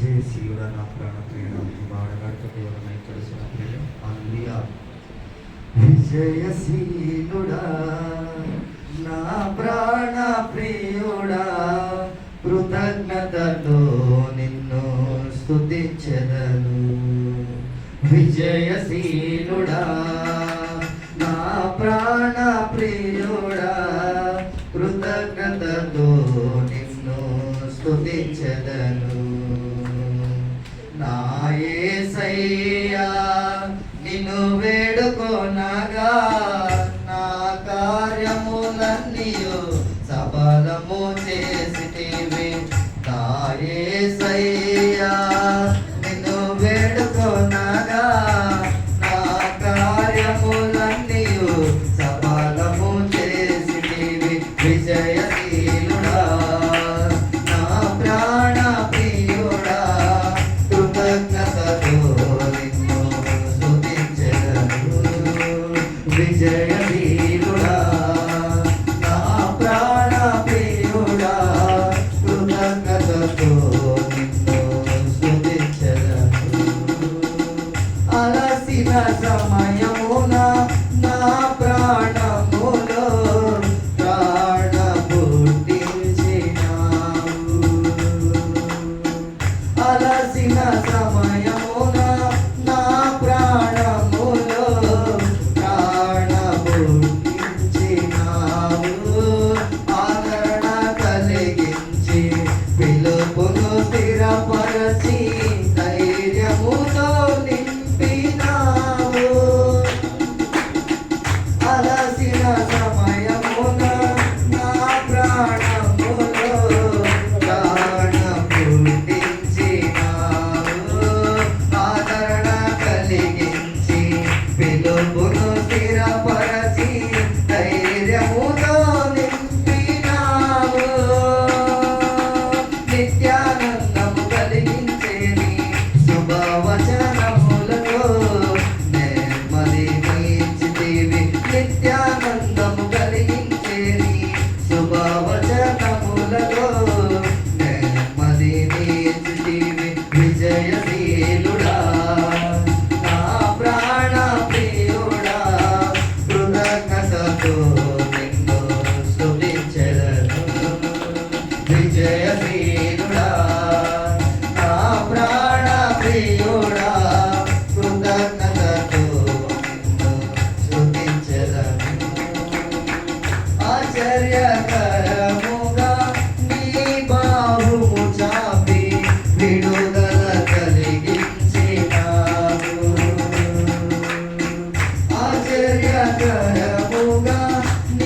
విజయశీలుడ నా ప్రాణ ప్రియుడ బాడగడత దేవుడనై తెలిసిన ప్రియుడ హల్లెలూయా. విజయశీలుడా నా ప్రాణ ప్రియుడా కృతజ్ఞతతో నిన్ను స్తుతించెదను. విజయశీలుడా నా ప్రాణ ప్రియుడా కృతజ్ఞతతో నిన్ను స్తుతించెదను. నా యేసయ్యా నిన్ను వేడుకొనగా నా కార్యములన్నీయు సఫలము చేసితివి. నా యేసయ్యా నిన్ను వేడుకొనగా నా కార్యములన్నీయు సఫలము చేసితివి. విజయశీలుడా నా ప్రాణ ప్రియుడా కృతజ్ఞతతో నిన్ను స్తుతించెదను. విజయశీలుడా నా ప్రాణ ప్రియుడా కృతజ్ఞతతో నిన్ను స్తుతించెదను. అలసిన సమయమున నా ప్రాణములో ప్రాణ పుట్టించినావు. అలసిన సమయమున నా ప్రాణములో ప్రాణ పుట్టించినావు. ఆదరణ కలిగించి పిలుపును స్థిరపరచి ధైర్యముతో నింపినావు. అలసిన సమయమున నా ప్రాణములో ప్రాణ పుట్టించినావు. ఆదరణ కలిగించి పిలుపును స్థిరపరచి ధైర్యముతో నింపినావు. నిత్యానందము కలిగించేది శుభవచనములతో నెమ్మది నీచితివి. నిత్యానందము కలిగించేది శుభవచనములతో నెమ్మది నీచితివి. విజయశీలుడా నా ప్రాణ ప్రియుడా కృతజ్ఞతతో నిన్ను స్తుతించెదను. విజయశీలుడా నా ప్రాణ ప్రియుడా కృతజ్ఞతతో నిన్ను స్తుతించెదను. ఆశ్చర్యకరముగా నీ బాహువు చాపి విడుదల కలిగించినావు. ఆశ్చర్యకర